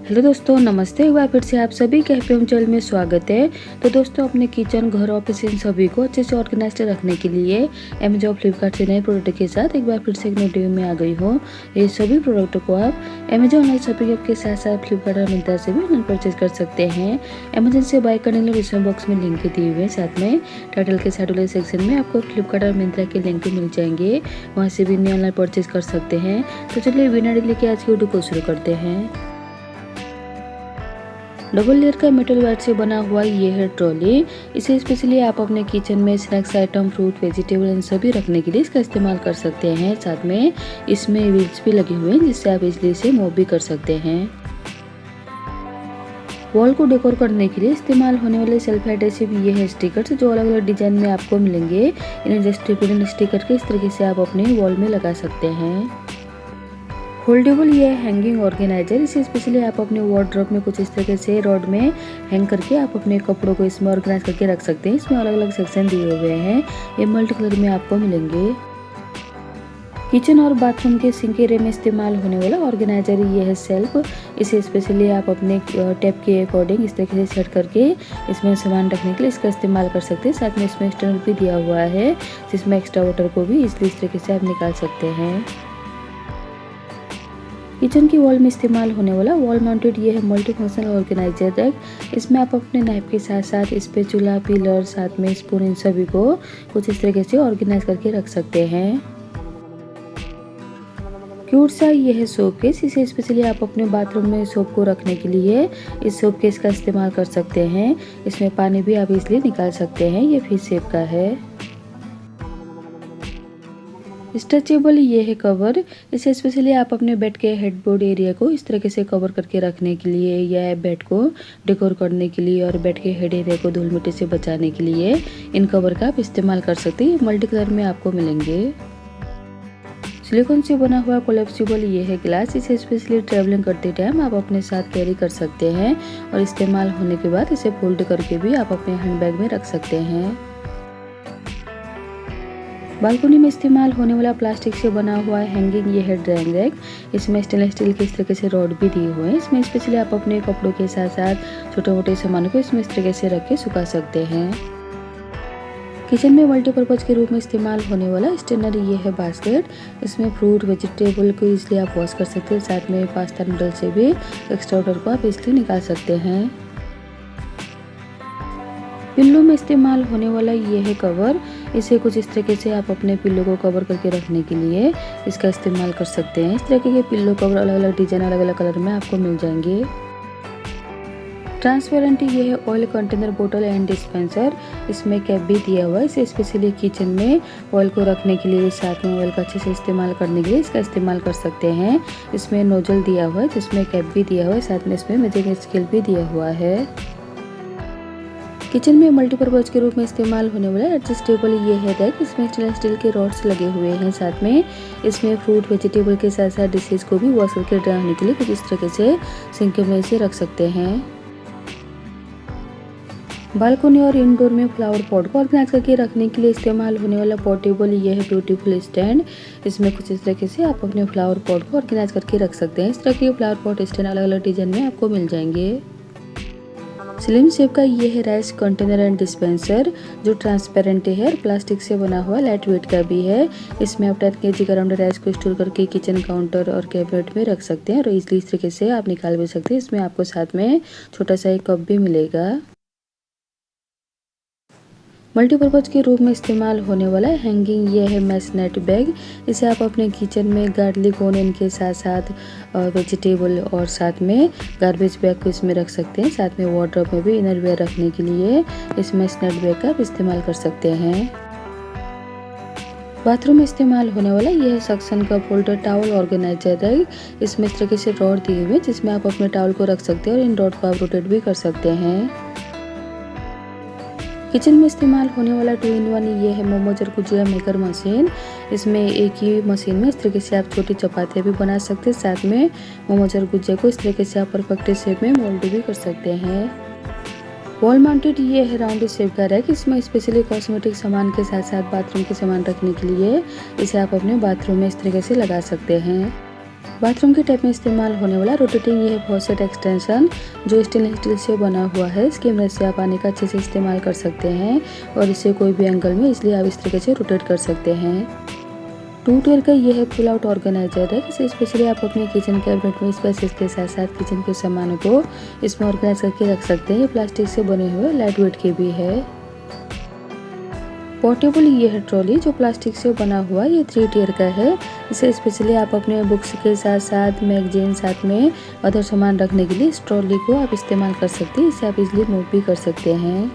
Hello दोस्तों, नमस्ते। एक बार फिर से आप सभी के हैप्पी होम चैनल में स्वागत है। तो दोस्तों, अपने किचन, घर, ऑफिस इन सभी को अच्छे से ऑर्गेनाइज रखने के लिए अमेजॉन, फ्लिपकार्ट से नए प्रोडक्ट के साथ एक बार फिर से एक नई वीडियो में आ गई हूँ। ये सभी प्रोडक्ट को आप अमेजॉन ऑनलाइन शॉपिंग ऐप के साथ साथ फ्लिपकार्ट और मिंत्रा से भी ऑनलाइन परचेज कर सकते हैं। अमेजॉन से बाय करने के लिए डिस्क्रिप्शन बॉक्स में लिंक दिए हुए हैं, साथ में टाइटल के साइड वाले सेक्शन में आपको फ्लिपकार्ट और मिंत्रा के लिंक मिल जाएंगे, वहाँ से भी ऑनलाइन परचेज कर सकते हैं। तो चलिए बिना देरी के आज की वीडियो को शुरू करते हैं। डबल लेयर का मेटल वायर से बना हुआ ये है ट्रॉली। इसे स्पेशली आप अपने किचन में स्नैक्स आइटम, फ्रूट, वेजिटेबल इन सभी रखने के लिए इसका इस्तेमाल कर सकते हैं। साथ में इसमें व्हील्स भी लगे हुए हैं, जिससे आप इजली इसे मूव भी कर सकते हैं। वॉल को डेकोर करने के लिए इस्तेमाल होने वाले सेल्फ एडेसिव ये है स्टिकर्स, जो अलग अलग डिजाइन में आपको मिलेंगे। इन्हें जस्ट स्टिकर के इस तरीके से आप अपने वॉल में लगा सकते हैं। होल्डेबल ये हैंगिंग ऑर्गेनाइजर, इसे स्पेशली आप अपने वार्डरोब में कुछ इस तरीके से रॉड में हैंग करके आप अपने कपड़ों को इसमें ऑर्गेनाइज करके रख सकते हैं। इसमें अलग अलग सेक्शन दिए हुए हैं, ये मल्टी कलर में आपको मिलेंगे। किचन और बाथरूम के सिंक एरिया में इस्तेमाल होने वाला ऑर्गेनाइजर ये है सेल्फ। इसे स्पेशली आप अपने टैप के अकॉर्डिंग इस तरीके से सेट करके इसमें सामान रखने के लिए इसका इस्तेमाल कर सकते हैं। साथ में इसमें स्टैंड भी दिया हुआ है, जिसमें एक्स्ट्रा वाटर को भी इस तरीके से आप निकाल सकते हैं। किचन की वॉल में इस्तेमाल होने वाला वॉल माउंटेड ये है मल्टी फंक्शनल ऑर्गेनाइजर रैक। इसमें आप अपने नाइफ के साथ साथ स्पैचुला, पिलर, साथ में स्पून इन सभी को कुछ इस तरीके से ऑर्गेनाइज करके रख सकते हैं। क्यूट सा ये है सोप केस। इसे स्पेशली आप अपने बाथरूम में सोप को रखने के लिए इस सोप केस का इस्तेमाल कर सकते हैं। इसमें पानी भी आप इसलिए निकाल सकते हैं। ये फिश शेप का है। स्ट्रेचेबल ये है कवर। इसे स्पेशली आप अपने बेड के हेडबोर्ड एरिया को इस तरीके से कवर करके रखने के लिए या बेड को डेकोर करने के लिए और बेड के हेड एरिया को धूल मिट्टी से बचाने के लिए इन कवर का आप इस्तेमाल कर सकते हैं। मल्टी कलर में आपको मिलेंगे। सिलिकॉन से बना हुआ कोलैप्सिबल ये है ग्लास। इसे स्पेशली ट्रैवलिंग करते टाइम आप अपने साथ कैरी कर सकते हैं और इस्तेमाल होने के बाद इसे फोल्ड करके भी आप अपने हैंडबैग में रख सकते हैं। बालकनी में इस्तेमाल होने वाला प्लास्टिक से बना हुआ हैंगिंग ये है ड्राइंग रैक। इसमें स्टेनलेस स्टील के इस तरीके से रॉड भी दिए हुए हैं। इसमें स्पेशली आप अपने कपड़ों के साथ साथ छोटे मोटे सामानों को इसमें इस तरीके से रख के सुखा सकते हैं। किचन में मल्टीपर्पज के रूप में इस्तेमाल होने वाला स्टेनरी ये है बास्केट। इसमें फ्रूट, वेजिटेबल को इसलिए आप वॉश कर सकते हैं। साथ में पास्ता, नूडल से भी एक्स्ट्रा वाटर को आप इसलिए निकाल सकते हैं। पिल्लो में इस्तेमाल होने वाला ये है कवर। इसे कुछ इस तरीके से आप अपने पिल्लो को कवर करके रखने के लिए इसका इस्तेमाल कर सकते हैं। इस तरीके के पिल्लो कवर अलग अलग डिजाइन, अलग अलग कलर में आपको मिल जाएंगे। ट्रांसपेरेंट ये है ऑयल कंटेनर बोतल एंड डिस्पेंसर। इसमें कैप भी दिया हुआ है। इसे स्पेशली किचन में ऑयल को रखने के लिए, साथ में ऑयल का अच्छे से इस्तेमाल करने के लिए इसका इस्तेमाल कर सकते हैं। इसमें नोजल दिया हुआ है, जिसमें कैप भी दिया हुआ है, साथ में इसमें मेजरिंग स्केल भी दिया हुआ है। किचन में मल्टीपर्पज के रूप में इस्तेमाल होने वाला एडजस्टेबल ये है रैक। इसमें स्टेनलेस स्टील के रॉड्स लगे हुए हैं। साथ में इसमें फ्रूट, वेजिटेबल के साथ साथ डिशेज को भी वॉश करके ड्राई होने के लिए कुछ इस तरीके से सिंक में इसे रख सकते हैं। बालकनी और इंडोर में फ्लावर पॉट को ऑर्गेनाइज करके रखने के लिए इस्तेमाल होने वाला पोर्टेबल ये है ब्यूटीफुल स्टैंड। इसमें कुछ इस तरीके से आप अपने फ्लावर पॉट को ऑर्गेनाइज करके रख सकते हैं। इस तरह के फ्लावर पॉट स्टैंड अलग अलग डिजाइन में आपको मिल जाएंगे। स्लिम शेप का ये है राइस कंटेनर एंड डिस्पेंसर, जो ट्रांसपेरेंट है, प्लास्टिक से बना हुआ, लाइट वेट का भी है। इसमें आप 10 kg का राउंड राइस को स्टोर करके किचन काउंटर और कैबिनेट में रख सकते हैं और इजली इस तरीके से आप निकाल भी सकते हैं। इसमें आपको साथ में छोटा सा एक कप भी मिलेगा। मल्टीपर्पज के रूप में इस्तेमाल होने वाला हैंगिंग ये है मैश नेट बैग। इसे आप अपने किचन में गार्लिक, ओनियन के साथ साथ वेजिटेबल और साथ में गार्बेज बैग को इसमें रख सकते हैं। साथ में वार्डरोब में भी इनर वेयर रखने के लिए इस मैश नेट बैग का आप इस्तेमाल कर सकते हैं। बाथरूम में इस्तेमाल होने वाला यह है सक्शन का फोल्डर टॉवल ऑर्गेनाइजर है। इसमें इस तरीके से रॉड दिए हुए हैं, जिसमें आप अपने टॉवल को रख सकते हैं और इन रॉड को आप रोटेट भी कर सकते हैं। किचन में इस्तेमाल होने वाला 2-in-1 ये है मोमोज और गुजिया मेकर मशीन। इसमें एक ही मशीन में इस तरीके से आप छोटी चपातियाँ भी बना सकते हैं। साथ में मोमोज और गुजिया को इस तरीके से आप परफेक्ट शेप में मोल्ड भी कर सकते हैं। वॉल माउंटेड ये है राउंड शेप का रैक। इसमें स्पेशली कॉस्मेटिक सामान के साथ साथ बाथरूम के सामान रखने के लिए इसे आप अपने बाथरूम में इस तरीके से लगा सकते हैं। बाथरूम के टैप में इस्तेमाल होने वाला रोटेटिंग यह फॉसेट एक्सटेंशन जो स्टेनलेस स्टील से बना हुआ है, इसकी मदद से आप पानी का अच्छे से इस्तेमाल कर सकते हैं और इसे कोई भी एंगल में इसलिए आप इस तरीके से रोटेट कर सकते हैं। 2 टियर का यह पुल आउट ऑर्गेनाइजर है। इसे स्पेशली आप अपने किचन कैबिनेट में स्पेसेस के साथ साथ किचन के सामानों को इसमें ऑर्गेनाइज करके रख सकते हैं। ये प्लास्टिक से बने हुए लाइट वेट के भी है। पोर्टेबल ये है ट्रॉली जो प्लास्टिक से बना हुआ, ये 3 टियर का है। इसे स्पेशली आप अपने बुक्स के साथ साथ मैगजीन साथ में अदर सामान रखने के लिए इस ट्रॉली को आप इस्तेमाल कर सकते हैं। इसे आप इजीली मूव भी कर सकते हैं।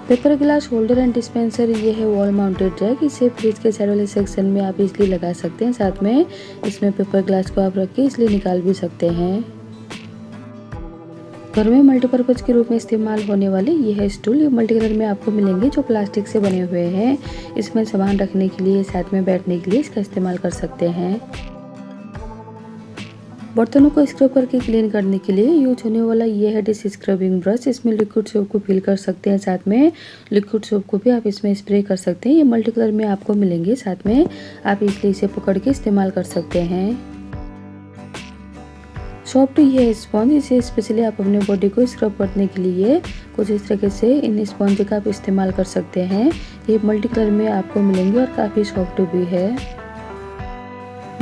Paper glass holder and dispenser ये है वॉल माउंटेड रैक। इसे फ्रिज के साइड वाले सेक्शन में आप इजीली लगा सकते हैं। साथ में इसमें पेपर ग्लास को आप रख के इसलिए निकाल भी सकते हैं। घर में मल्टीपर्पज़ के रूप में इस्तेमाल होने वाले ये है स्टूल। ये मल्टी कलर में आपको मिलेंगे जो प्लास्टिक से बने हुए हैं। इसमें सामान रखने के लिए साथ में बैठने के लिए इसका इस्तेमाल कर सकते हैं। बर्तनों को स्क्रब करके क्लीन करने के लिए यूज होने वाला ये है डिश स्क्रबिंग ब्रश। इसमें लिक्विड सोप को फिल कर सकते हैं। साथ में लिक्विड सोप को भी आप इसमें स्प्रे कर सकते हैं। ये मल्टी कलर में आपको मिलेंगे। साथ में आप इसलिए इसे पकड़ के इस्तेमाल कर सकते हैं। सॉफ्ट ये है स्पॉन्ज। इसे स्पेशली आप अपने बॉडी को स्क्रब करने के लिए कुछ इस तरीके से इन स्पॉन्ज का आप इस्तेमाल कर सकते हैं। ये मल्टी कलर में आपको मिलेंगे और काफ़ी सॉफ्ट भी है।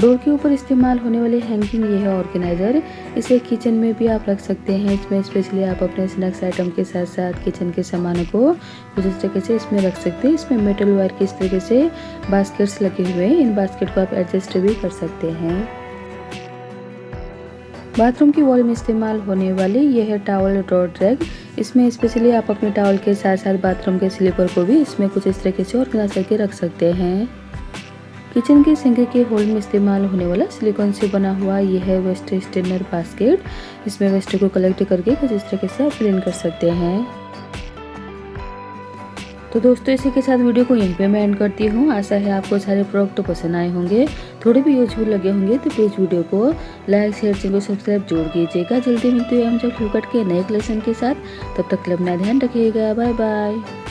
डोर के ऊपर इस्तेमाल होने वाले हैंगिंग ये है ऑर्गेनाइजर। इसे किचन में भी आप रख सकते हैं। इसमें स्पेशली आप अपने स्नैक्स आइटम के साथ साथ किचन के सामानों को कुछ इस तरीके से इसमें रख सकते हैं। इसमें मेटल वायर के इस तरीके से बास्केट्स लगे हुए हैं। इन बास्केट को आप एडजस्ट भी कर सकते हैं। बाथरूम की वॉल में इस्तेमाल होने वाली यह है टॉवल ड्रॉर रैक। इसमें स्पेशली आप अपने टॉवल के साथ साथ बाथरूम के स्लीपर को भी इसमें कुछ इस तरीके से ऑर्गेनाइज करके रख सकते हैं। किचन के सिंक के होल में इस्तेमाल होने वाला सिलिकॉन से बना हुआ यह है वेस्ट स्टेनर बास्केट। इसमें वेस्ट को कलेक्ट करके कुछ इस तरीके से आप क्लीन कर सकते हैं। तो दोस्तों इसी के साथ वीडियो को यहीं पे मैं एंड करती हूँ। आशा है आपको सारे प्रोडक्ट पसंद आए होंगे, थोड़े भी यूजफुल लगे होंगे। तो प्लीज़ वीडियो को लाइक शेयर चैनल को सब्सक्राइब जरूर कीजिएगा। जल्दी मिलते हैं हम जब फ्लिपकार्ट के नए कलेक्शन के साथ। तब तक अपना ध्यान रखिएगा। Bye bye.